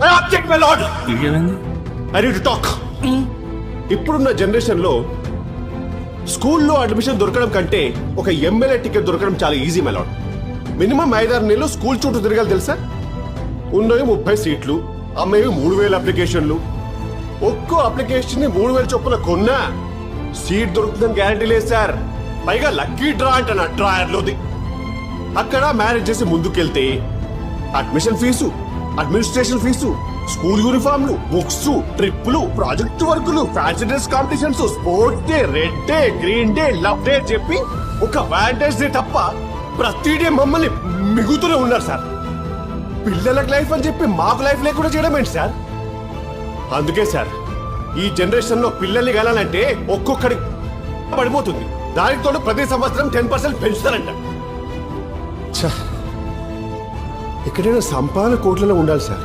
I object, my lord. ఏమైంది? I need to talk. ఇప్పుడున్న generation లో స్కూల్లో అడ్మిషన్ దొరకడం కంటే ఒక ఎమ్మెల్యే టికెట్ దొరకడం చాలా ఈజీ మై లార్డ్. మినిమం 5-6 నెలలు స్కూల్ చుట్టూ తిరగాలి తెలుసా. ఉన్నవి 30 సీట్లు, అమ్మేవి 3000 అప్లికేషన్లు. ఒక్కో అప్లికేషన్ ని 3000 చొప్పున కొన్నా సీట్ దొరుకుతుందని గ్యారంటీ లేదు సార్. పైగా లక్కీ డ్రా అంట డ్రాయర్లోది. అక్కడ మ్యారేజ్ చేసి ముందుకెళ్తే admission fee, administration fee, school యూనిఫామ్లు, బుక్స్, ట్రిప్పులు, ప్రాజెక్ట్ వర్కులు, fancy dress competitions, sports day, red day, green day, love day చెప్పి ఒక వ్యాలంటైన్స్ డే తప్ప ప్రతి డే మమ్మల్ని మిగుతూనే ఉన్నారు సార్. పిల్లలకు లైఫ్ అని చెప్పి మాకు లైఫ్ లేకుండా చేయడం ఏంటి సార్? అందుకే సార్ ఈ జనరేషన్ లో పిల్లల్ని కలాలంటే ఒక్కొక్కడి పడిపోతుంది. దానికి తోడు ప్రతి సంవత్సరం 10% పెంచుతారంట. ఎక్కడైనా సంపాదన కోట్లలో ఉండాలి సార్.